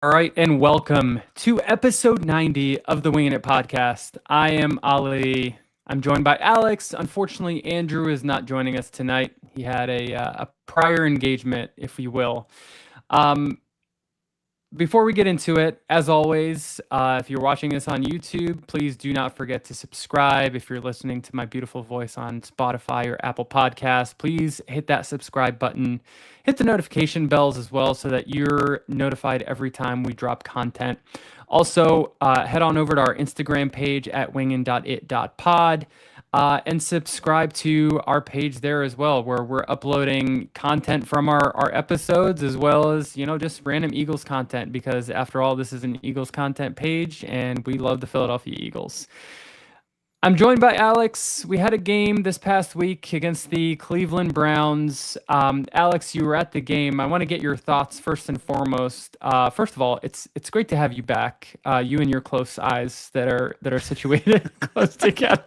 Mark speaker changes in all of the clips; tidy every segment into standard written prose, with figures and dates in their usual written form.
Speaker 1: All right, and welcome to episode 90 of the Winging It podcast. I am Ali. I'm joined by Alex. Unfortunately, Andrew is not joining us tonight. He had a prior engagement, if you will. Um, Before we get into it, as always, if you're watching this on YouTube, please do not forget to subscribe. If you're listening to my beautiful voice on Spotify or Apple Podcasts, please hit that subscribe button. Hit the notification bells as well so that you're notified every time we drop content. Also, head on over to our Instagram page at wingin.it.pod. And subscribe to our page there as well, where we're uploading content from our episodes as well as, just random Eagles content, because after all, this is an Eagles content page and we love the Philadelphia Eagles. I'm joined by Alex. We had a game this past week against the Cleveland Browns. Alex, you were at the game. I want to get your thoughts first and foremost. First of all, it's great to have you back. You and your close eyes that are situated close together.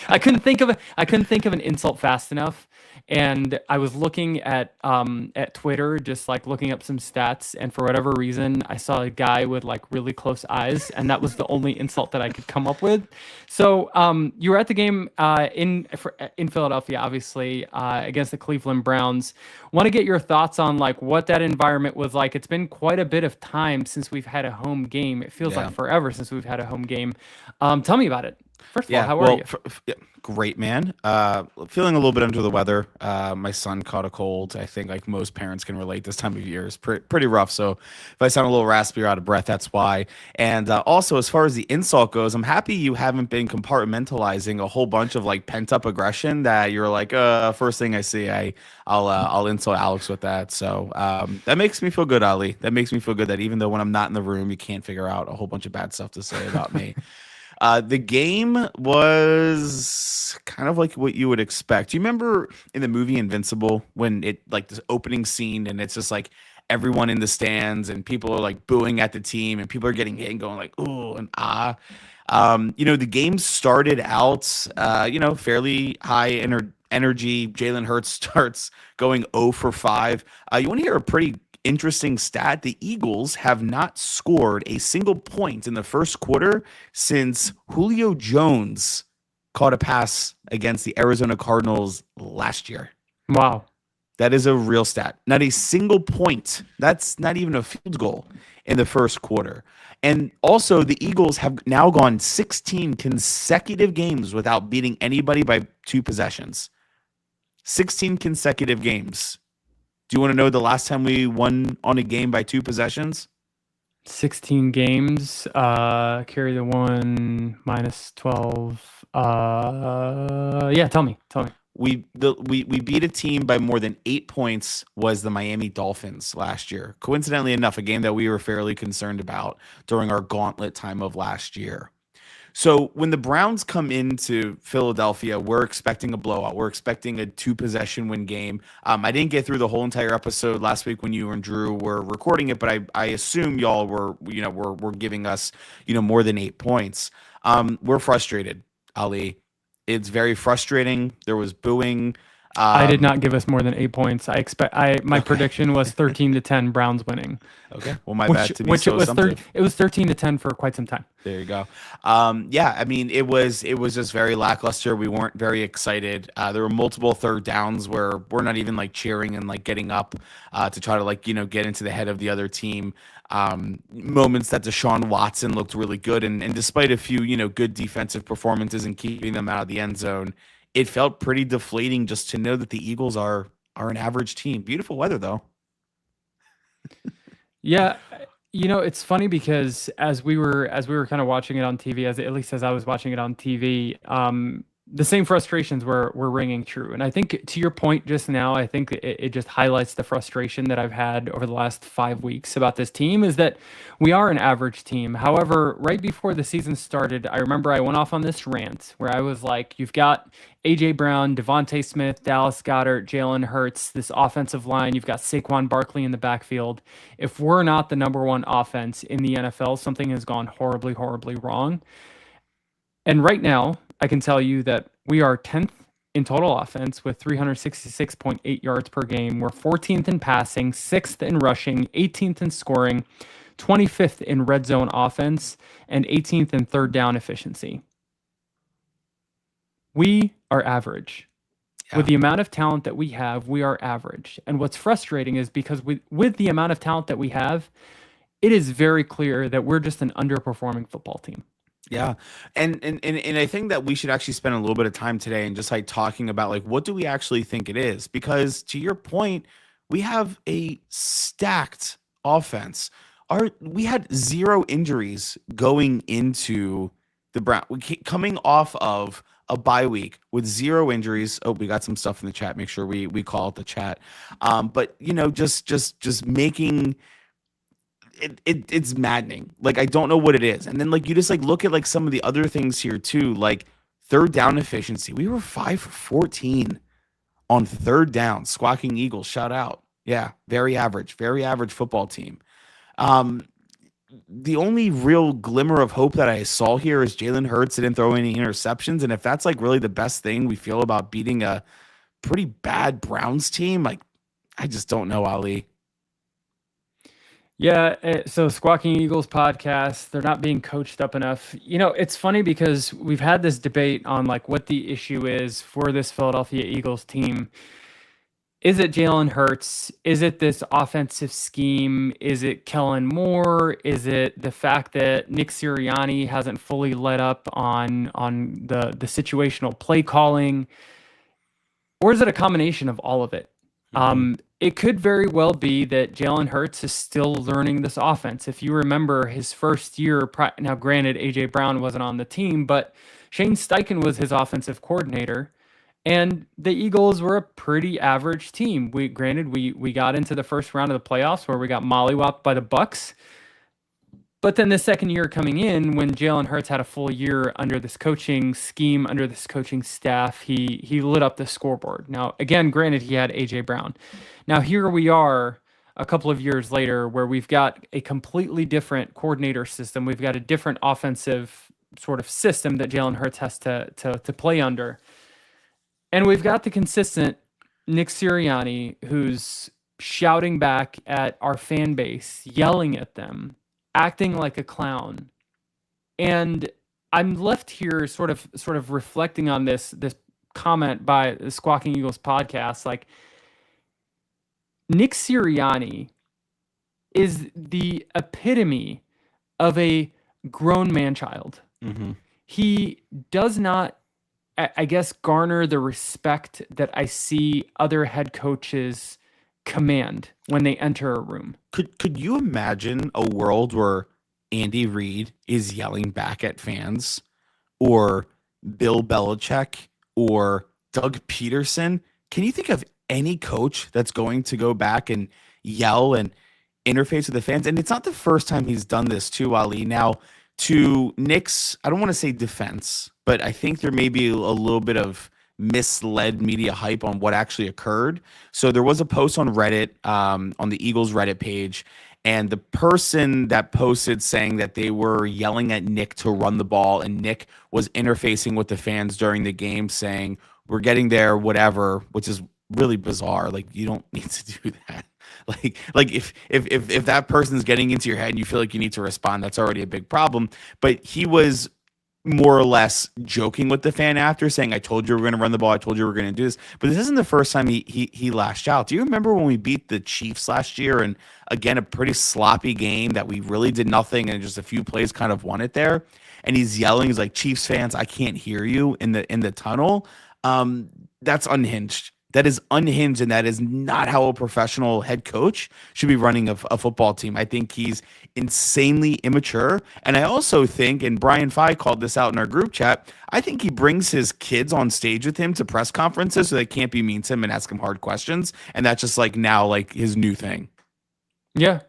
Speaker 1: I couldn't think of an insult fast enough, and I was looking at Twitter, just like looking up some stats, and for whatever reason, I saw a guy with like really close eyes, and that was the only insult that I could come up with. So you were at the game in Philadelphia, obviously, against the Cleveland Browns. Want to get your thoughts on like what that environment was like. It's been quite a bit of time since we've had a home game. It feels like forever since we've had a home game. Tell me about it. First of all, how are you?
Speaker 2: Great, man. Feeling a little bit under the weather. My son caught a cold. I think like most parents can relate this time of year. It's pretty rough. So if I sound a little raspy or out of breath, that's why. And also, as far as the insult goes, I'm happy you haven't been compartmentalizing a whole bunch of like pent up aggression that you're like, first thing I see, I'll insult Alex with that. So that makes me feel good, Ali. That makes me feel good that even though when I'm not in the room, you can't figure out a whole bunch of bad stuff to say about me. The game was kind of like what you would expect. You remember in the movie Invincible when it like this opening scene and it's just like everyone in the stands and people are like booing at the team and people are getting hit and going like, ooh and ah. The game started out, fairly high energy. Jalen Hurts starts going 0 for 5. You want to hear a pretty interesting stat? The Eagles have not scored a single point in the first quarter since Julio Jones caught a pass against the Arizona Cardinals last year.
Speaker 1: Wow.
Speaker 2: That is a real stat. Not a single point. That's not even a field goal in the first quarter. And also, the Eagles have now gone 16 consecutive games without beating anybody by 2 possessions. 16 consecutive games. Do you want to know the last time we won on a game by 2 possessions?
Speaker 1: 16 games, carry the 1, minus 12. Tell me.
Speaker 2: We beat a team by more than 8 points was the Miami Dolphins last year. Coincidentally enough, a game that we were fairly concerned about during our gauntlet time of last year. So when the Browns come into Philadelphia, we're expecting a blowout. We're expecting a 2-possession win game. I didn't get through the whole entire episode last week when you and Drew were recording it, but I assume y'all were giving us, more than 8 points. We're frustrated, Ali. It's very frustrating. There was booing.
Speaker 1: I did not give us more than 8 points. My prediction was 13-10 Browns winning.
Speaker 2: Okay. Well, my bad to be so assumptive.
Speaker 1: It was 13-10 for quite some time.
Speaker 2: There you go. It was just very lackluster. We weren't very excited. There were multiple third downs where we're not even like cheering and like getting up to try to like, get into the head of the other team. Moments that Deshaun Watson looked really good. And despite a few, good defensive performances and keeping them out of the end zone, it felt pretty deflating just to know that the Eagles are an average team. Beautiful weather, though.
Speaker 1: Yeah, it's funny because as we were kind of watching it on TV, at least as I was watching it on TV, the same frustrations were ringing true. And I think to your point just now, I think it just highlights the frustration that I've had over the last 5 weeks about this team is that we are an average team. However, right before the season started, I remember I went off on this rant where I was like, you've got A.J. Brown, Devontae Smith, Dallas Goedert, Jalen Hurts, this offensive line. You've got Saquon Barkley in the backfield. If we're not the number one offense in the NFL, something has gone horribly, horribly wrong. And right now, I can tell you that we are 10th in total offense with 366.8 yards per game. We're 14th in passing, 6th in rushing, 18th in scoring, 25th in red zone offense, and 18th in third down efficiency. We are average. Yeah. With the amount of talent that we have, we are average. And what's frustrating is because with the amount of talent that we have, it is very clear that we're just an underperforming football team.
Speaker 2: Yeah. And I think that we should actually spend a little bit of time today and just like talking about like what do we actually think it is? Because to your point, we have a stacked offense. We had 0 injuries going into the Brown, coming off of a bye week with 0 injuries. Oh, we got some stuff in the chat. Make sure we call it the chat. But you know, just making it's maddening. Like, I don't know what it is. And then like you just like look at like some of the other things here too, like third down efficiency. We were 5 for 14 on third down. Squawking Eagles, shout out. Yeah, very average football team. The only real glimmer of hope that I saw here is Jalen Hurts didn't throw any interceptions. And if that's like really the best thing we feel about beating a pretty bad Browns team, like I just don't know, Ali.
Speaker 1: Yeah, so Squawking Eagles podcast, they're not being coached up enough. You know, it's funny because we've had this debate on like what the issue is for this Philadelphia Eagles team. Is it Jalen Hurts? Is it this offensive scheme? Is it Kellen Moore? Is it the fact that Nick Sirianni hasn't fully let up on the situational play calling? Or is it a combination of all of it? It could very well be that Jalen Hurts is still learning this offense. If you remember his first year, now granted, A.J. Brown wasn't on the team, but Shane Steichen was his offensive coordinator, and the Eagles were a pretty average team. We got into the first round of the playoffs where we got mollywopped by the Bucs. But then the second year coming in, when Jalen Hurts had a full year under this coaching scheme, under this coaching staff, he lit up the scoreboard. Now, again, granted, he had A.J. Brown. Now, here we are a couple of years later where we've got a completely different coordinator system. We've got a different offensive sort of system that Jalen Hurts has to play under. And we've got the consistent Nick Sirianni who's shouting back at our fan base, yelling at them, acting like a clown. And I'm left here sort of reflecting on this comment by the Squawking Eagles podcast. Like, Nick Sirianni is the epitome of a grown man-child. Mm-hmm. He does not, I guess, garner the respect that I see other head coaches command when they enter a room.
Speaker 2: Could you imagine a world where Andy Reid is yelling back at fans, or Bill Belichick, or Doug Peterson? Can you think of any coach that's going to go back and yell and interface with the fans? And it's not the first time he's done this too, Ali. Now, to Nick's, I don't want to say defense, but I think there may be a little bit of misled media hype on what actually occurred. So there was a post on Reddit, on the Eagles Reddit page, and the person that posted saying that they were yelling at Nick to run the ball, and Nick was interfacing with the fans during the game saying, "We're getting there, whatever," which is really bizarre. Like, you don't need to do that. Like if that person's getting into your head and you feel like you need to respond, that's already a big problem. But he was more or less joking with the fan after, saying, "I told you we were going to run the ball. I told you we were going to do this." But this isn't the first time he lashed out. Do you remember when we beat the Chiefs last year, and again, a pretty sloppy game that we really did nothing and just a few plays kind of won it there? And he's yelling, he's like, "Chiefs fans, I can't hear you," in the tunnel. That's unhinged. That is unhinged, and that is not how a professional head coach should be running a football team. I think he's insanely immature. And I also think, and Brian Fye called this out in our group chat, I think he brings his kids on stage with him to press conferences so they can't be mean to him and ask him hard questions. And that's just like now like his new thing.
Speaker 1: Yeah.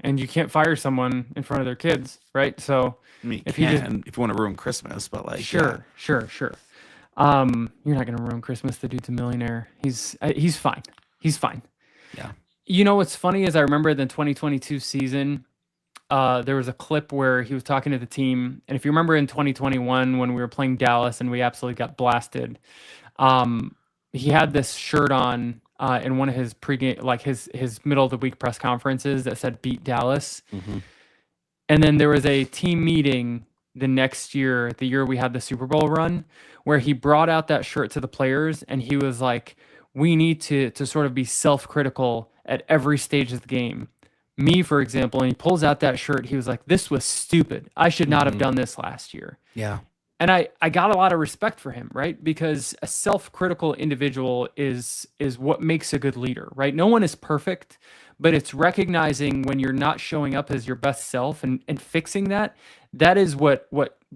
Speaker 1: And you can't fire someone in front of their kids, right? So
Speaker 2: I mean, if you want to ruin Christmas, but like,
Speaker 1: sure. You're not going to ruin Christmas. The dude's a millionaire. He's fine. He's fine.
Speaker 2: Yeah.
Speaker 1: You know, what's funny is I remember the 2022 season, there was a clip where he was talking to the team. And if you remember in 2021, when we were playing Dallas and we absolutely got blasted, um, he had this shirt on in one of his pregame, like his middle of the week press conferences that said "Beat Dallas," and then there was a team meeting the next year, the year we had the Super Bowl run, where he brought out that shirt to the players, and he was like, "We need to sort of be self-critical at every stage of the game." Me, for example, and he pulls out that shirt. He was like, "This was stupid. I should not have done this last year."
Speaker 2: Yeah.
Speaker 1: And I got a lot of respect for him, right? Because a self-critical individual is what makes a good leader, right? No one is perfect, but it's recognizing when you're not showing up as your best self and fixing that. That is what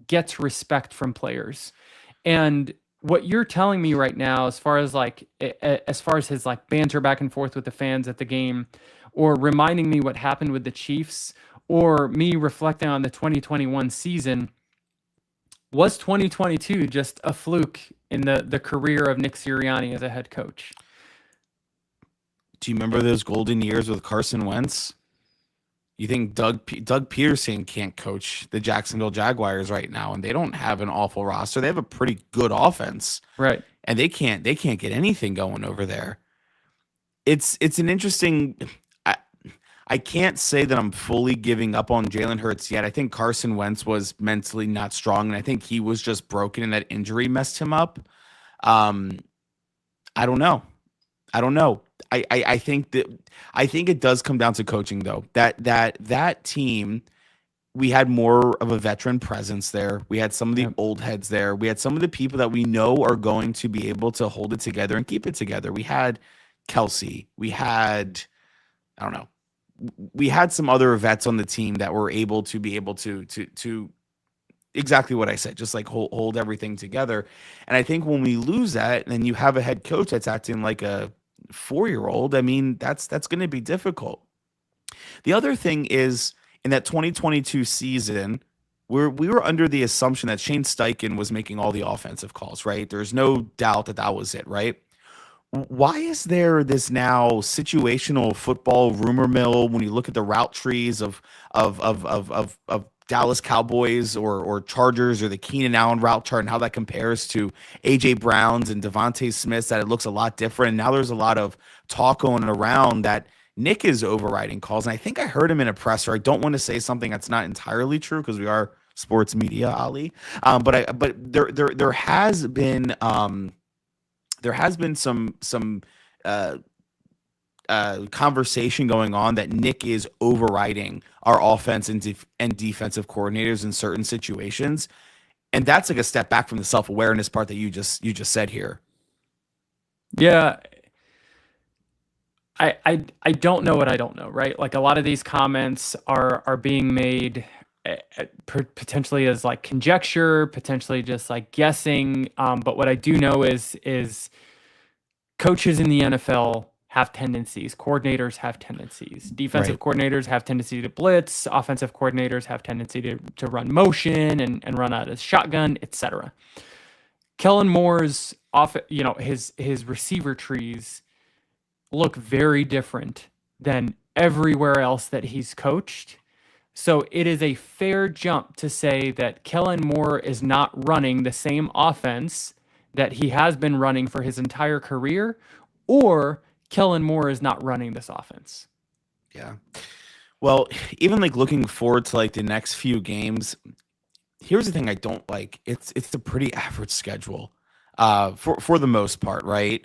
Speaker 1: gets respect from players. And what you're telling me right now, as far as his like banter back and forth with the fans at the game, or reminding me what happened with the Chiefs, or me reflecting on the 2021 season, was 2022 just a fluke in the career of Nick Sirianni as a head coach?
Speaker 2: Do you remember those golden years with Carson Wentz? You think Doug Peterson can't coach the Jacksonville Jaguars right now, and they don't have an awful roster. They have a pretty good offense,
Speaker 1: right?
Speaker 2: And they can't get anything going over there. It's an interesting. I can't say that I'm fully giving up on Jalen Hurts yet. I think Carson Wentz was mentally not strong, and I think he was just broken, and that injury messed him up. I don't know. I think it does come down to coaching, though. That team, we had more of a veteran presence there. We had some of the old heads there. We had some of the people that we know are going to be able to hold it together and keep it together. We had Kelsey. We had, I don't know. We had some other vets on the team that were able to exactly what I said, just like hold everything together. And I think when we lose that, and then you have a head coach that's acting like a 4-year-old, I mean, that's going to be difficult. The other thing is, in that 2022 season, we were under the assumption that Shane Steichen was making all the offensive calls, right? There's no doubt that was it, right? Why is there this now situational football rumor mill when you look at the route trees of Dallas Cowboys or Chargers, or the Keenan Allen route chart, and how that compares to AJ Brown's and Devontae Smith's, that it looks a lot different? And now there's a lot of talk going around that Nick is overriding calls. And I think I heard him in a presser. I don't want to say something that's not entirely true because we are sports media, Ali. But there has been some conversation going on that Nick is overriding our offense and defensive coordinators in certain situations, and that's like a step back from the self-awareness part that you just said here.
Speaker 1: Yeah, I don't know what I don't know, right? Like, a lot of these comments are being made potentially as like conjecture, potentially just like guessing. But what I do know is coaches in the NFL have tendencies. Coordinators have tendencies. Defensive coordinators have tendency to blitz. Offensive coordinators have tendency to run motion and run out of shotgun, etc. Kellen Moore's his receiver trees look very different than everywhere else that he's coached. So it is a fair jump to say that Kellen Moore is not running the same offense that he has been running for his entire career, or Kellen Moore is not running this offense.
Speaker 2: Yeah. Well, even like looking forward to like the next few games, here's the thing I don't like. It's a pretty average schedule for the most part, right?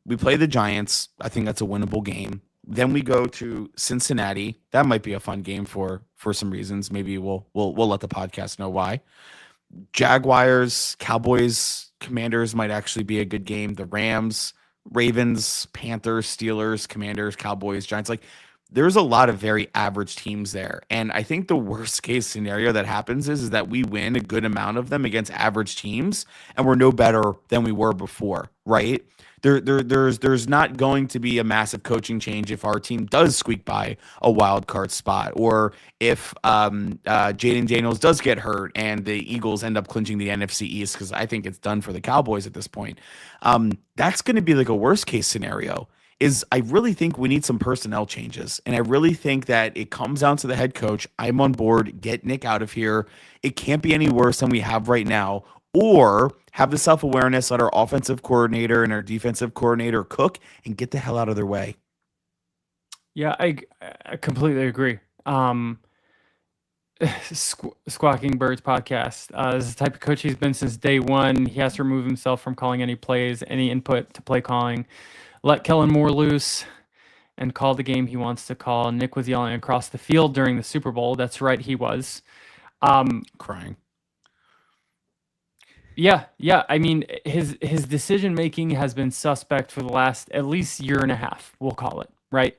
Speaker 2: We play the Giants. I think that's a winnable game. Then we go to Cincinnati. That might be a fun game for some reasons. Maybe we'll let the podcast know why. Jaguars, Cowboys, Commanders might actually be a good game. The Rams, Ravens, Panthers, Steelers, Commanders, Cowboys, Giants. Like, there's a lot of very average teams there. And I think the worst case scenario that happens is that we win a good amount of them against average teams, and we're no better than we were before, right? There's not going to be a massive coaching change if our team does squeak by a wild card spot, or if Jaden Daniels does get hurt and the Eagles end up clinching the NFC East, because I think it's done for the Cowboys at this point. That's going to be like a worst case scenario. I really think we need some personnel changes. And I really think that it comes down to the head coach. I'm on board. Get Nick out of here. It can't be any worse than we have right now. or have the self-awareness, let our offensive coordinator and our defensive coordinator cook and get the hell out of their way.
Speaker 1: Yeah, I completely agree. Squawking Birds podcast. This is the type of coach he's been since day one. He has to remove himself from calling any plays, any input to play calling. Let Kellen Moore loose and call the game he wants to call. Nick was yelling across the field during the Super Bowl. That's right, he was.
Speaker 2: Crying.
Speaker 1: Yeah. I mean, his decision making has been suspect for the last at least year and a half. We'll call it. Right.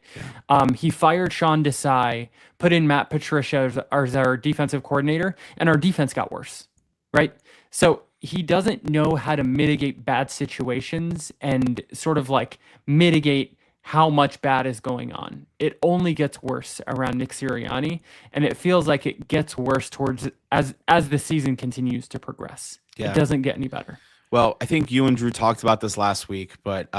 Speaker 2: Yeah.
Speaker 1: He fired Sean Desai, put in Matt Patricia as our defensive coordinator, and our defense got worse. Right. So he doesn't know how to mitigate bad situations and sort of like mitigate how much bad is going on. It only gets worse around Nick Sirianni, and it feels like it gets worse towards as the season continues to progress.
Speaker 2: Yeah.
Speaker 1: It doesn't get any better.
Speaker 2: Well, I think you and Drew talked about this last week, but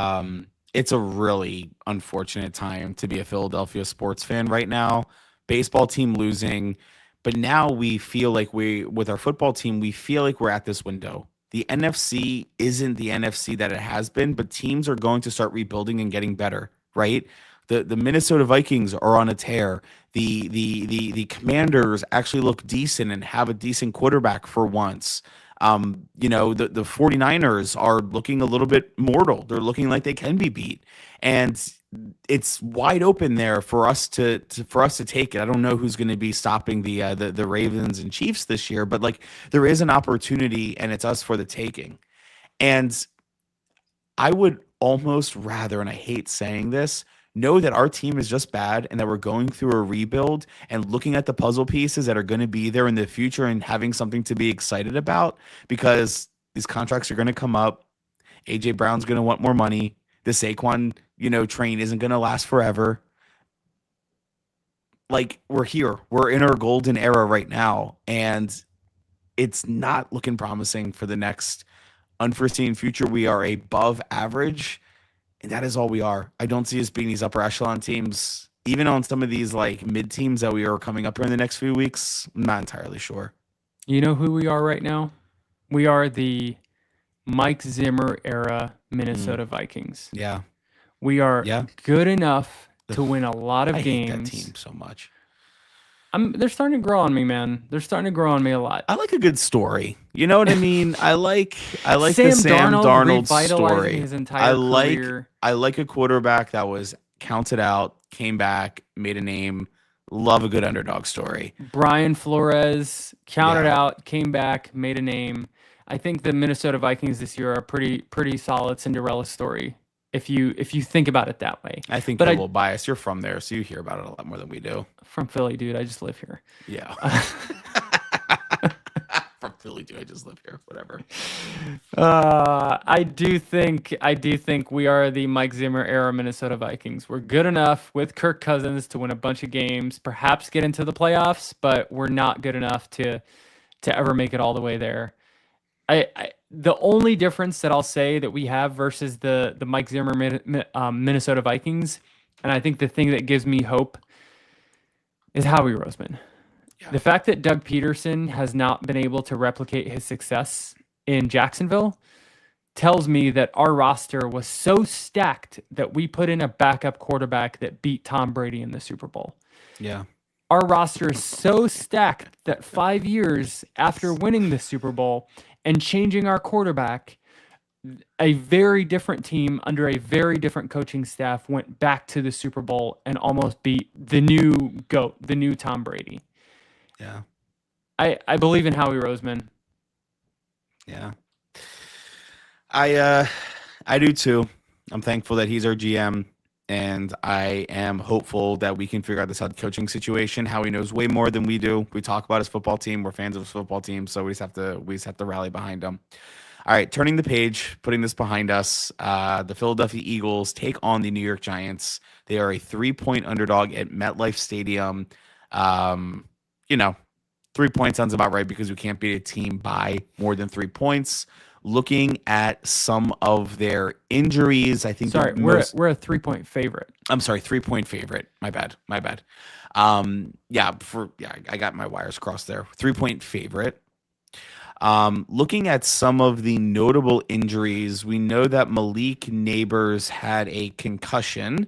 Speaker 2: it's a really unfortunate time to be a Philadelphia sports fan right now. Baseball team losing, but now we feel like with our football team, we feel like we're at this window. The NFC isn't the NFC that it has been, but teams are going to start rebuilding and getting better, right? The Minnesota Vikings are on a tear. The Commanders actually look decent and have a decent quarterback for once. The 49ers are looking a little bit mortal. They're looking like they can be beat. And it's wide open there for us to take it. I don't know who's going to be stopping the Ravens and Chiefs this year, but like there is an opportunity and it's us for the taking. And I would almost rather, and I hate saying this, know that our team is just bad and that we're going through a rebuild and looking at the puzzle pieces that are going to be there in the future and having something to be excited about, because these contracts are going to come up. AJ Brown's going to want more money. The Saquon, train isn't going to last forever. Like, we're here. We're in our golden era right now, and it's not looking promising for the next unforeseen future. We are above average. And that is all we are. I don't see us being these upper echelon teams, even on some of these like mid teams that we are coming up here in the next few weeks. I'm not entirely sure.
Speaker 1: You know who we are right now? We are the Mike Zimmer era Minnesota Vikings.
Speaker 2: Yeah.
Speaker 1: We are good enough to win a lot of
Speaker 2: I
Speaker 1: games.
Speaker 2: hate that team so much.
Speaker 1: They're starting to grow on me, man. They're starting to grow on me a lot.
Speaker 2: I like a good story. You know what I mean? I like the
Speaker 1: Sam
Speaker 2: Darnold story.
Speaker 1: His entire career.
Speaker 2: I like a quarterback that was counted out, came back, made a name. Love a good underdog story.
Speaker 1: Brian Flores counted out, came back, made a name. I think the Minnesota Vikings this year are a pretty solid Cinderella story. If you think about it that way.
Speaker 2: I think you're a little biased. You're from there, so you hear about it a lot more than we do.
Speaker 1: From Philly, dude. I just live here.
Speaker 2: Yeah. From Philly, dude. I just live here. Whatever.
Speaker 1: I do think we are the Mike Zimmer era Minnesota Vikings. We're good enough with Kirk Cousins to win a bunch of games, perhaps get into the playoffs, but we're not good enough to ever make it all the way there. The only difference that I'll say that we have versus the Mike Zimmer Minnesota Vikings, and I think the thing that gives me hope, is Howie Roseman. Yeah. The fact that Doug Peterson has not been able to replicate his success in Jacksonville tells me that our roster was so stacked that we put in a backup quarterback that beat Tom Brady in the Super Bowl.
Speaker 2: Yeah.
Speaker 1: Our roster is so stacked that 5 years after winning the Super Bowl and changing our quarterback, a very different team under a very different coaching staff went back to the Super Bowl and almost beat the new GOAT, the new Tom Brady.
Speaker 2: Yeah.
Speaker 1: I believe in Howie Roseman.
Speaker 2: Yeah. I do too. I'm thankful that he's our GM, and I am hopeful that we can figure out this head coaching situation. Howie knows way more than we do. We talk about his football team. We're fans of his football team, so we just have to rally behind him. All right, turning the page, putting this behind us. The Philadelphia Eagles take on the New York Giants. They are a 3-point underdog at MetLife Stadium. 3 points sounds about right because we can't beat a team by more than 3 points. Looking at some of their injuries, I think.
Speaker 1: Sorry, we're a 3-point favorite.
Speaker 2: I'm sorry, 3-point favorite. My bad. I got my wires crossed there. 3-point favorite. Looking at some of the notable injuries, we know that Malik Neighbors had a concussion,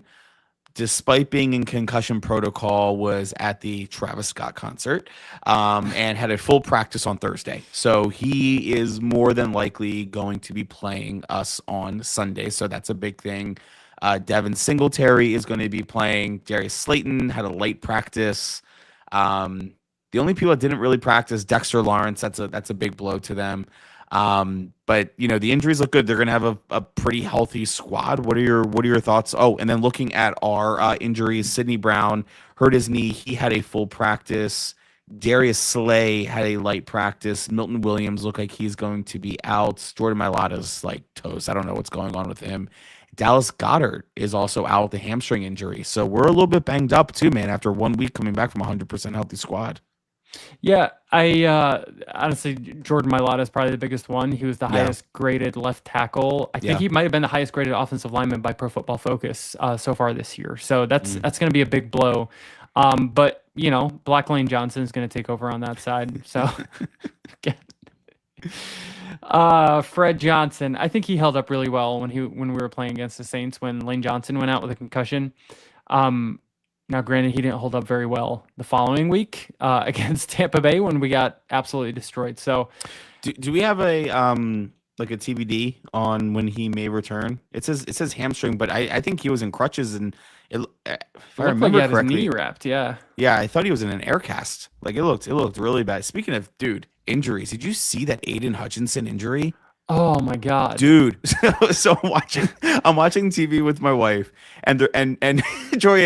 Speaker 2: despite being in concussion protocol, was at the Travis Scott concert, and had a full practice on Thursday. So he is more than likely going to be playing us on Sunday. So that's a big thing. Devin Singletary is going to be playing. Darius Slayton had a late practice. The only people that didn't really practice, Dexter Lawrence, that's a big blow to them. But the injuries look good. They're going to have a pretty healthy squad. What are your thoughts? Oh, and then looking at our injuries, Sidney Brown hurt his knee. He had a full practice. Darius Slay had a light practice. Milton Williams looked like he's going to be out. Jordan Mailata's like toast. I don't know what's going on with him. Dallas Goedert is also out with a hamstring injury. So we're a little bit banged up too, man, after 1 week coming back from a 100% healthy squad.
Speaker 1: Yeah, I honestly, Jordan Mailata is probably the biggest one. He was the highest graded left tackle. I think he might have been the highest graded offensive lineman by Pro Football Focus so far this year. So that's going to be a big blow. But Black Lane Johnson is going to take over on that side. So Fred Johnson, I think he held up really well when we were playing against the Saints when Lane Johnson went out with a concussion. Now, granted, he didn't hold up very well the following week against Tampa Bay when we got absolutely destroyed. So,
Speaker 2: do we have a TBD on when he may return? It says hamstring, but I think he was in crutches, and if I remember
Speaker 1: like he had
Speaker 2: correctly,
Speaker 1: his knee wrapped. Yeah,
Speaker 2: I thought he was in an air cast. Like it looked really bad. Speaking of injuries, did you see that Aiden Hutchinson injury?
Speaker 1: Oh my God,
Speaker 2: dude! So I'm watching TV with my wife, and Troy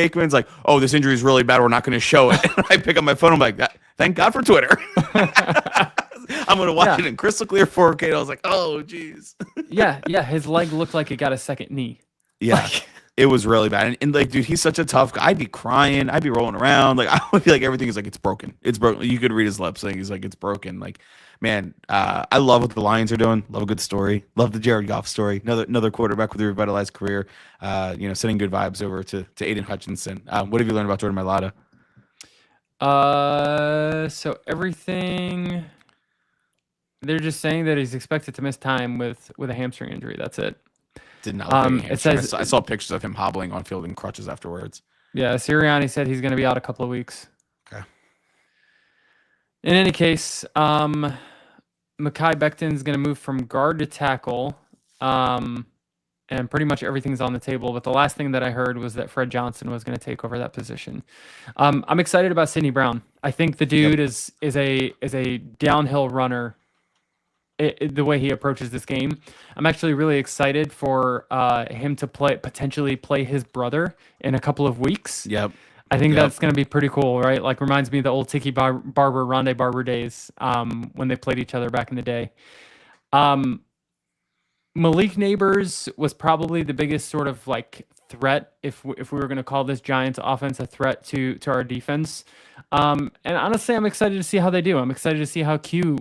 Speaker 2: Aikman's like, "Oh, this injury is really bad. We're not going to show it." And I pick up my phone. I'm like, "Thank God for Twitter." I'm going to watch it in crystal clear 4K. And I was like, "Oh, geez."
Speaker 1: yeah. His leg looked like it got a second knee.
Speaker 2: Yeah, it was really bad. And like, dude, he's such a tough guy. I'd be crying. I'd be rolling around. Like, I would be like, everything is like, it's broken. It's broken. You could read his lips saying he's like, it's broken. Like. Man, I love what the Lions are doing. Love a good story. Love the Jared Goff story. Another quarterback with a revitalized career. Sending good vibes over to Aiden Hutchinson. What have you learned about Jordan Mailata?
Speaker 1: So everything. They're just saying that he's expected to miss time with a hamstring injury. That's it.
Speaker 2: Did not look like a hamstring. It says I saw pictures of him hobbling on field in crutches afterwards.
Speaker 1: Yeah, Sirianni said he's going to be out a couple of weeks.
Speaker 2: Okay.
Speaker 1: In any case, Mekhi Becton is going to move from guard to tackle, and pretty much everything's on the table. But the last thing that I heard was that Fred Johnson was going to take over that position. I'm excited about Sidney Brown. I think the dude is a downhill runner. The way he approaches this game, I'm actually really excited for him to potentially play his brother in a couple of weeks.
Speaker 2: Yep.
Speaker 1: I think that's going to be pretty cool, right? Like, reminds me of the old Tiki Barber, Rondé Barber days when they played each other back in the day. Malik Neighbors was probably the biggest sort of like threat, if we were going to call this Giants offense a threat to our defense. And honestly, I'm excited to see how they do. I'm excited to see how Q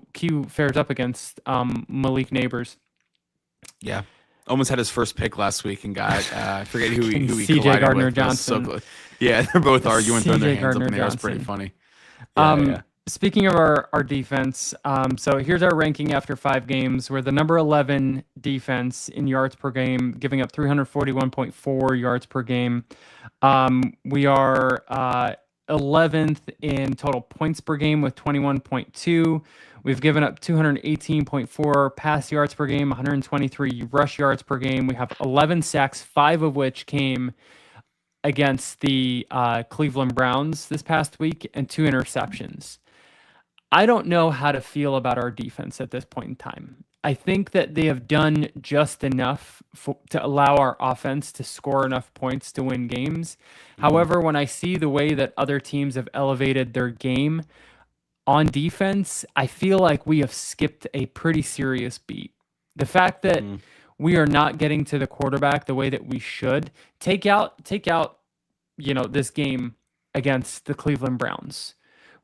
Speaker 1: fares up against Malik Neighbors.
Speaker 2: Yeah. Almost had his first pick last week and got I forget who he
Speaker 1: CJ Gardner
Speaker 2: with.
Speaker 1: Johnson.
Speaker 2: So yeah, they're both arguing, throwing their hands up in the air. It was pretty funny.
Speaker 1: Speaking of our defense, so here's our ranking after 5 games. We're the number 11 defense in yards per game, giving up 341.4 yards per game. We are 11th in total points per game with 21.2. We've given up 218.4 pass yards per game, 123 rush yards per game. We have 11 sacks, 5 of which came against the Cleveland Browns this past week, and 2 interceptions. I don't know how to feel about our defense at this point in time. I think that they have done just enough to allow our offense to score enough points to win games. Mm-hmm. However, when I see the way that other teams have elevated their game on defense, I feel like we have skipped a pretty serious beat. The fact that we are not getting to the quarterback the way that we should, take out, this game against the Cleveland Browns.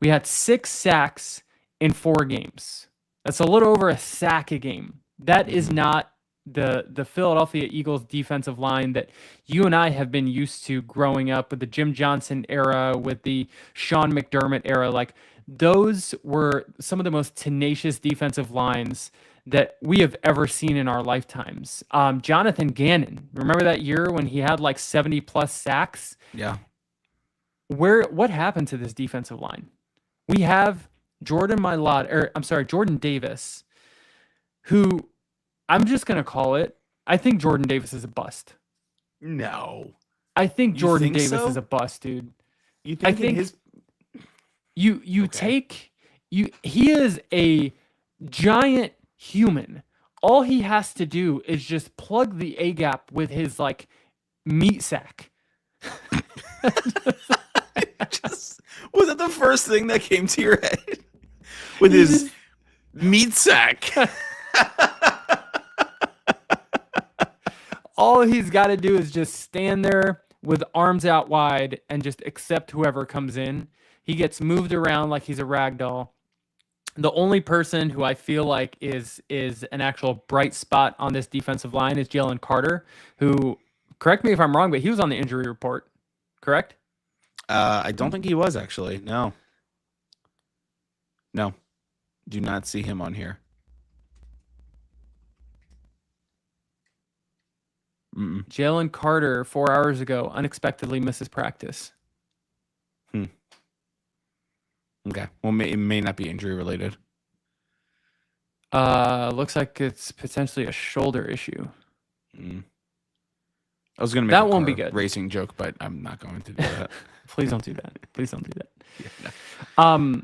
Speaker 1: We had 6 sacks in 4 games. That's a little over a sack a game. That is not the Philadelphia Eagles defensive line that you and I have been used to growing up with the Jim Johnson era, with the Sean McDermott era. Like those were some of the most tenacious defensive lines that we have ever seen in our lifetimes. Jonathan Gannon, remember that year when he had like 70 plus sacks?
Speaker 2: Yeah.
Speaker 1: What happened to this defensive line? We have Jordan Davis, who I'm just going to call it. I think Jordan Davis is a bust.
Speaker 2: No.
Speaker 1: I think Jordan
Speaker 2: think
Speaker 1: Davis
Speaker 2: so?
Speaker 1: is a bust, dude.
Speaker 2: You
Speaker 1: I
Speaker 2: think,
Speaker 1: think
Speaker 2: his
Speaker 1: he is a giant human. All he has to do is just plug the A gap with his like meat sack.
Speaker 2: Was it the first thing that came to your head? With his meat sack.
Speaker 1: All he's got to do is just stand there with arms out wide and just accept whoever comes in. He gets moved around like he's a rag doll. The only person who I feel like is an actual bright spot on this defensive line is Jalen Carter, who, correct me if I'm wrong, but he was on the injury report, correct?
Speaker 2: I don't think he was actually. No. Do not see him on here.
Speaker 1: Jalen Carter, 4 hours ago, unexpectedly misses practice.
Speaker 2: Okay. Well, it may not be injury related.
Speaker 1: Looks like it's potentially a shoulder issue.
Speaker 2: I was going to make
Speaker 1: that
Speaker 2: a
Speaker 1: won't be
Speaker 2: car
Speaker 1: good
Speaker 2: racing joke, but I'm not going to do that.
Speaker 1: Please don't do that. Please don't do that.
Speaker 2: Yeah, no.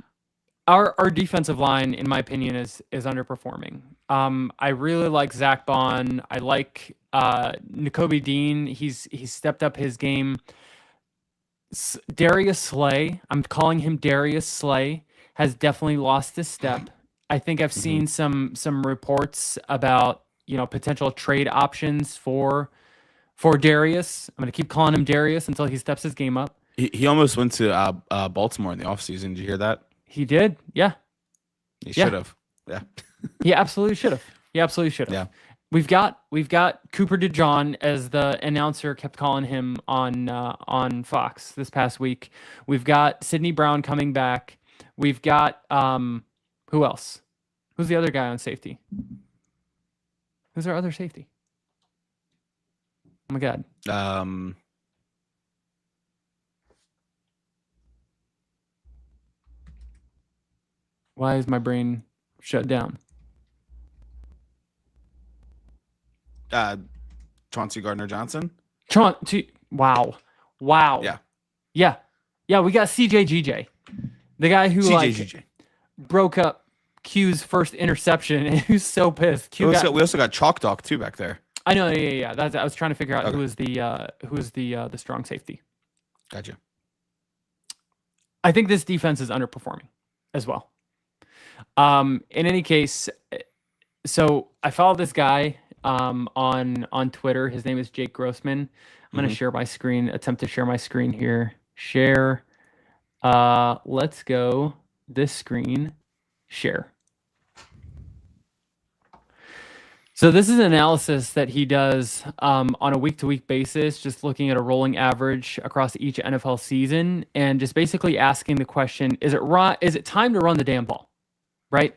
Speaker 1: Our defensive line, in my opinion, is underperforming. I really like Zach Bond. I like Nakobe Dean. He's stepped up his game. Darius Slay, I'm calling him Darius Slay, has definitely lost his step. I think I've seen some reports about potential trade options for Darius. I'm going to keep calling him Darius until he steps his game up.
Speaker 2: He almost went to Baltimore in the offseason. Did you hear that?
Speaker 1: He did. Yeah.
Speaker 2: He should have. Yeah.
Speaker 1: He absolutely should have. Yeah. We've got Cooper DeJean, as the announcer kept calling him on Fox this past week. We've got Sidney Brown coming back. We've got who else? Who's the other guy on safety? Who's our other safety? Oh my God. Why is my brain shut down?
Speaker 2: Chauncey Gardner-Johnson.
Speaker 1: Wow. Yeah. We got CJGJ, the guy who broke up Q's first interception, and who's so pissed.
Speaker 2: We also got Chalk Dog too back there.
Speaker 1: I know. Yeah. I was trying to figure out who was the strong safety.
Speaker 2: Gotcha.
Speaker 1: I think this defense is underperforming as well. In any case, so I follow this guy on Twitter. His name is Jake Grossman. I'm going to share my screen, attempt to share my screen here. Share. Let's go this screen. Share. So this is an analysis that he does on a week-to-week basis, just looking at a rolling average across each NFL season, and just basically asking the question: Is it time to run the damn ball? Right?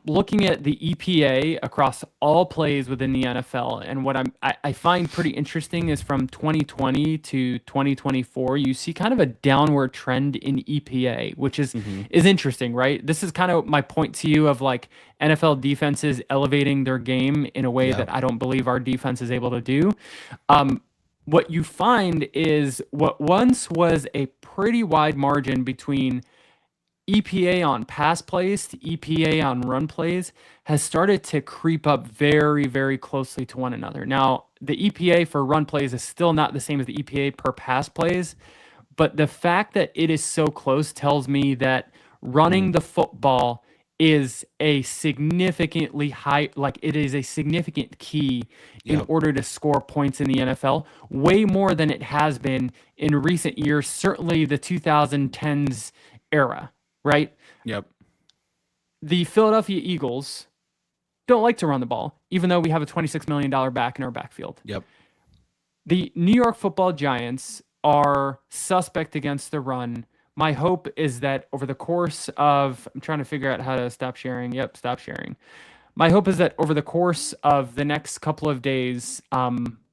Speaker 1: Looking at the EPA across all plays within the NFL, and what I find pretty interesting is from 2020 to 2024, you see kind of a downward trend in EPA, which is interesting, right? This is kind of my point to you of like NFL defenses elevating their game in a way that I don't believe our defense is able to do. What you find is what once was a pretty wide margin between EPA on pass plays to EPA on run plays has started to creep up very, very closely to one another. Now, the EPA for run plays is still not the same as the EPA per pass plays, but the fact that it is so close tells me that running the football is a significantly it is a significant key in order to score points in the NFL, way more than it has been in recent years, certainly the 2010s era. Right?
Speaker 2: Yep.
Speaker 1: The Philadelphia Eagles don't like to run the ball, even though we have a $26 million back in our backfield.
Speaker 2: Yep.
Speaker 1: The New York Football Giants are suspect against the run. My hope is that over the course of, I'm trying to figure out how to stop sharing. Yep, stop sharing. My hope is that over the course of the next couple of days,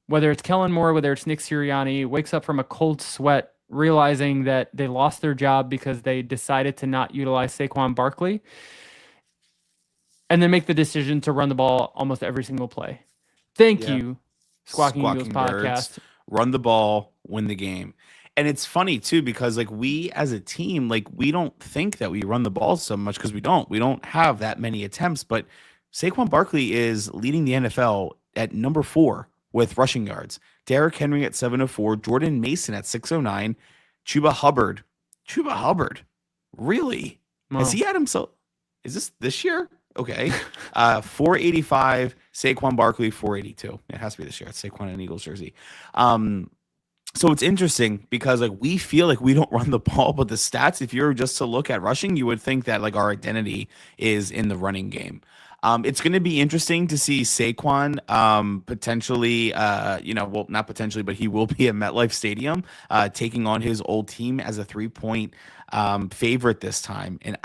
Speaker 1: whether it's Kellen Moore, whether it's Nick Sirianni, wakes up from a cold sweat, realizing that they lost their job because they decided to not utilize Saquon Barkley, and then make the decision to run the ball almost every single play. Thank you, Squawking Eagles podcast.
Speaker 2: Run the ball, win the game. And it's funny too, because like we as a team, like we don't think that we run the ball so much because we don't have that many attempts, but Saquon Barkley is leading the NFL at number 4 with rushing yards. Derrick Henry at 704, Jordan Mason at 609, Chuba Hubbard. Really?
Speaker 1: Wow.
Speaker 2: Has he had himself? Is this year? Okay. 485, Saquon Barkley 482. It has to be this year. It's Saquon in an Eagles jersey. So it's interesting because like we feel like we don't run the ball, but the stats, if you're just to look at rushing, you would think that like our identity is in the running game. It's going to be interesting to see Saquon potentially, well, not potentially, but he will be at MetLife Stadium taking on his old team as a 3-point favorite this time. And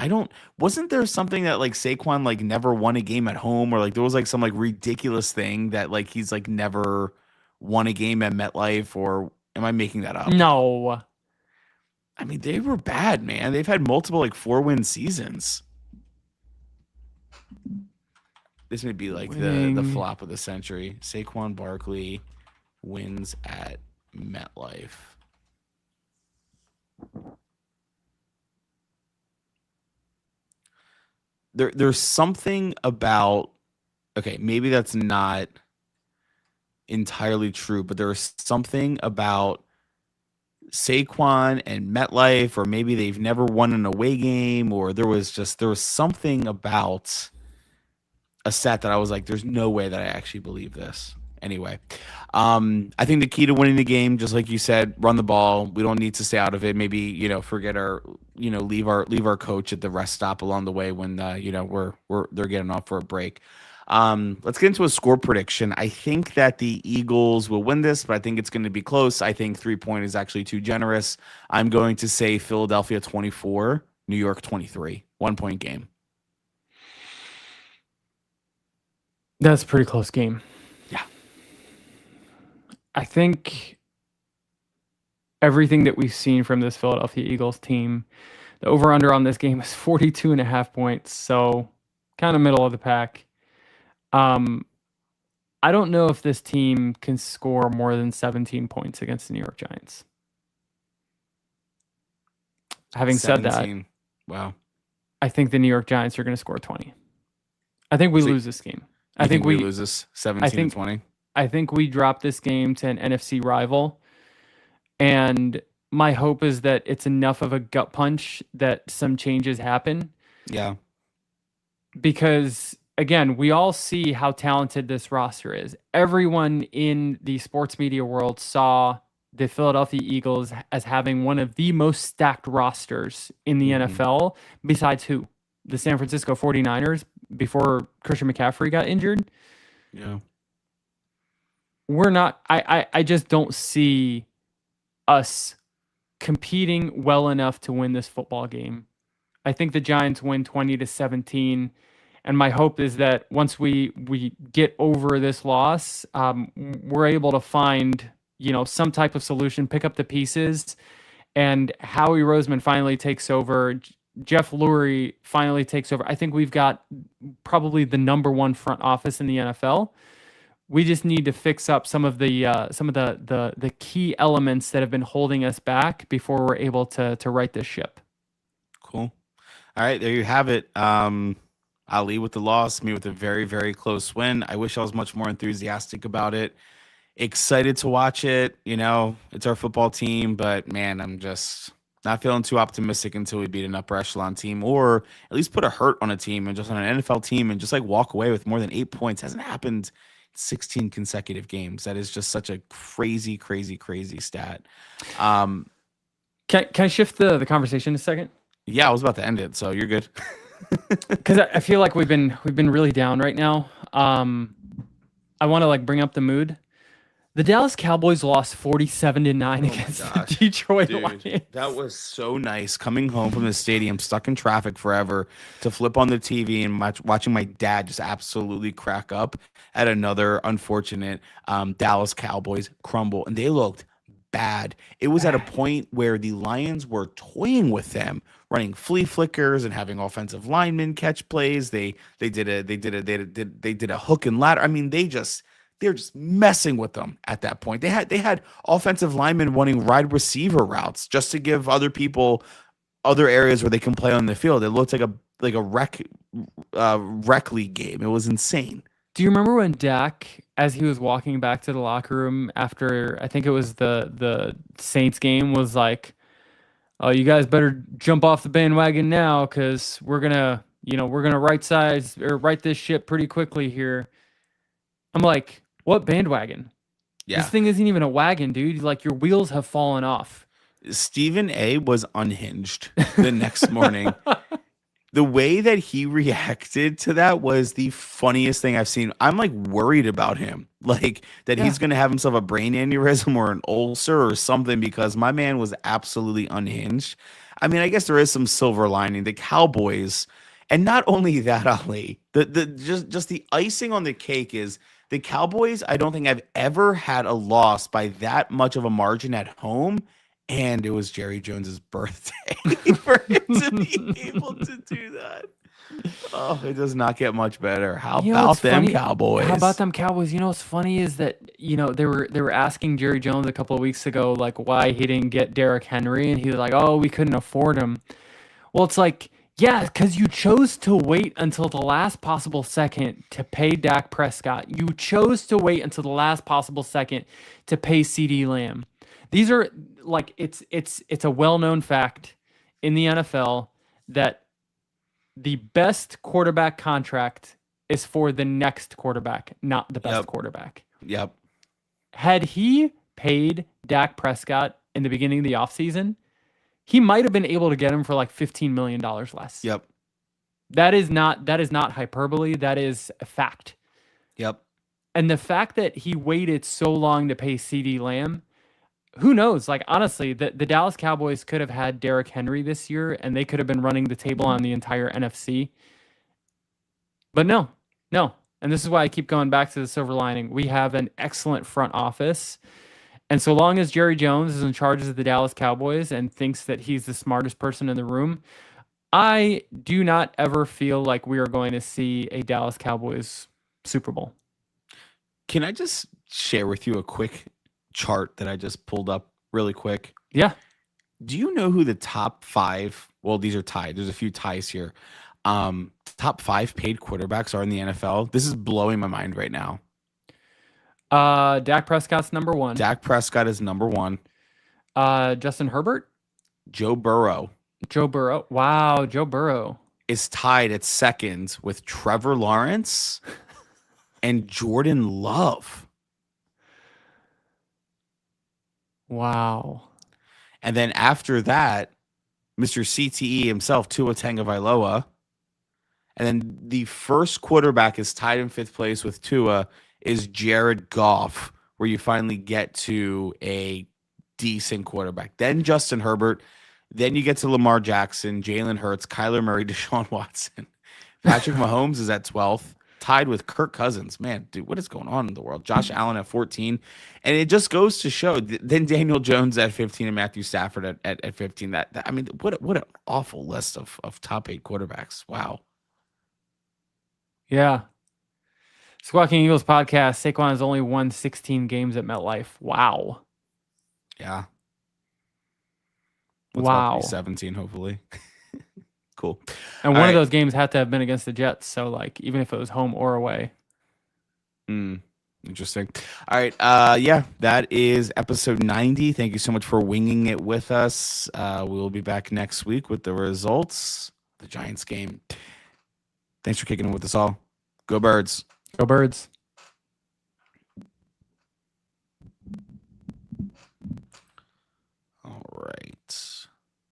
Speaker 2: wasn't there something that like Saquon like never won a game at home, or like there was like some like ridiculous thing that like he's like never won a game at MetLife, or am I making that up?
Speaker 1: No.
Speaker 2: I mean, they were bad, man. They've had multiple like 4-win seasons. This may be like the flop of the century. Saquon Barkley wins at MetLife. There's something about, okay, maybe that's not entirely true, but there's something about Saquon and MetLife, or maybe they've never won an away game, or there was something about a stat that I was like, there's no way that I actually believe this. Anyway, I think the key to winning the game, just like you said, run the ball. We don't need to stay out of it. Maybe, forget our, leave our coach at the rest stop along the way when, they're getting off for a break. Let's get into a score prediction. I think that the Eagles will win this, but I think it's going to be close. I think 3-point is actually too generous. I'm going to say Philadelphia 24, New York 23, 1-point game.
Speaker 1: That's a pretty close game.
Speaker 2: Yeah.
Speaker 1: I think everything that we've seen from this Philadelphia Eagles team, the over-under on this game is 42.5 points, so kind of middle of the pack. I don't know if this team can score more than 17 points against the New York Giants. Having 17. Said that,
Speaker 2: wow,
Speaker 1: I think the New York Giants are going to score 20. I think we lose this game.
Speaker 2: I think we lose this 17-20.
Speaker 1: I think we drop this game to an NFC rival, and my hope is that it's enough of a gut punch that some changes happen.
Speaker 2: Yeah.
Speaker 1: Because, again, we all see how talented this roster is. Everyone in the sports media world saw the Philadelphia Eagles as having one of the most stacked rosters in the NFL, besides who? The San Francisco 49ers, before Christian McCaffrey got injured.
Speaker 2: Yeah.
Speaker 1: We're not, I just don't see us competing well enough to win this football game. I think the Giants win 20-17. And my hope is that once we get over this loss, we're able to find, some type of solution, pick up the pieces, and Howie Roseman finally takes over. Jeff Lurie finally takes over. I think we've got probably the number one front office in the NFL. We just need to fix up some of the key elements that have been holding us back before we're able to right this ship.
Speaker 2: Cool. All right, there you have it. Ali with the loss, me with a very, very close win. I wish I was much more enthusiastic about it. Excited to watch it. It's our football team, but man, I'm just not feeling too optimistic until we beat an upper echelon team, or at least put a hurt on a team and just on an NFL team and just like walk away with more than 8 points. Hasn't happened 16 consecutive games. That is just such a crazy, crazy, crazy stat.
Speaker 1: Can I shift the conversation a second?
Speaker 2: Yeah, I was about to end it, so you're good.
Speaker 1: Because I feel like we've been really down right now. I want to like bring up the mood. The Dallas Cowboys lost 47-9 against the Detroit Lions.
Speaker 2: That was so nice coming home from the stadium, stuck in traffic forever, to flip on the TV and watching my dad just absolutely crack up at another unfortunate Dallas Cowboys crumble. And they looked bad. It was at a point where the Lions were toying with them, running flea flickers and having offensive linemen catch plays. They did a hook and ladder. I mean, they're just messing with them at that point. They had offensive linemen running wide receiver routes just to give other people other areas where they can play on the field. It looked like a rec league game. It was insane.
Speaker 1: Do you remember when Dak, as he was walking back to the locker room after, I think it was the Saints game, was like, "Oh, you guys better jump off the bandwagon now, because we're gonna right this ship pretty quickly here." I'm like, what bandwagon?
Speaker 2: Yeah.
Speaker 1: This thing isn't even a wagon, dude. Like, your wheels have fallen off.
Speaker 2: Stephen A. was unhinged the next morning. The way that he reacted to that was the funniest thing I've seen. I'm like worried about him, like that he's going to have himself a brain aneurysm or an ulcer or something, because my man was absolutely unhinged. I mean, I guess there is some silver lining. The Cowboys, and not only that, Ali, just the icing on the cake is the Cowboys. I don't think I've ever had a loss by that much of a margin at home. And it was Jerry Jones's birthday for him to be able to do that. Oh, it does not get much better. How about them Cowboys?
Speaker 1: How about them Cowboys? You know what's funny is that, they were asking Jerry Jones a couple of weeks ago, like, why he didn't get Derrick Henry, and he was like, "Oh, we couldn't afford him." Well, it's like, yeah, because you chose to wait until the last possible second to pay Dak Prescott. You chose to wait until the last possible second to pay CeeDee Lamb. These are like, it's a well-known fact in the NFL that the best quarterback contract is for the next quarterback, not the best quarterback.
Speaker 2: Yep.
Speaker 1: Had he paid Dak Prescott in the beginning of the offseason, he might have been able to get him for like $15 million less.
Speaker 2: Yep.
Speaker 1: That is not hyperbole. That is a fact.
Speaker 2: Yep.
Speaker 1: And the fact that he waited so long to pay CeeDee Lamb, who knows? Like, honestly, the Dallas Cowboys could have had Derrick Henry this year, and they could have been running the table on the entire NFC. But no. And this is why I keep going back to the silver lining. We have an excellent front office. And so long as Jerry Jones is in charge of the Dallas Cowboys and thinks that he's the smartest person in the room, I do not ever feel like we are going to see a Dallas Cowboys Super Bowl.
Speaker 2: Can I just share with you a quick chart that I just pulled up really quick?
Speaker 1: Yeah.
Speaker 2: Do you know who the top 5? Well, these are tied. There's a few ties here. Top 5 paid quarterbacks are in the NFL. This is blowing my mind right now.
Speaker 1: Dak Prescott's number 1.
Speaker 2: Dak Prescott is number 1.
Speaker 1: Justin Herbert?
Speaker 2: Joe Burrow.
Speaker 1: Wow, Joe Burrow
Speaker 2: is tied at second with Trevor Lawrence and Jordan Love.
Speaker 1: Wow.
Speaker 2: And then after that, Mr. CTE himself, Tua Tagovailoa. And then the first quarterback is tied in 5th place with Tua is Jared Goff, where you finally get to a decent quarterback. Then Justin Herbert. Then you get to Lamar Jackson, Jalen Hurts, Kyler Murray, Deshaun Watson. Patrick Mahomes is at 12th, tied with Kirk Cousins. Man, dude, what is going on in the world? Josh Allen at 14. And it just goes to show. Then Daniel Jones at 15 and Matthew Stafford at 15. I mean, what an awful list of top 8 quarterbacks. Wow.
Speaker 1: Yeah. Squawking Eagles podcast. Saquon has only won 16 games at MetLife. Wow.
Speaker 2: Yeah.
Speaker 1: Wow.
Speaker 2: 17, hopefully. Cool.
Speaker 1: And one of those games had to have been against the Jets. So, like, even if it was home or away.
Speaker 2: Interesting. All right. Yeah, that is episode 90. Thank you so much for winging it with us. We will be back next week with the results of the Giants game. Thanks for kicking it with us all. Go Birds.
Speaker 1: Go Birds.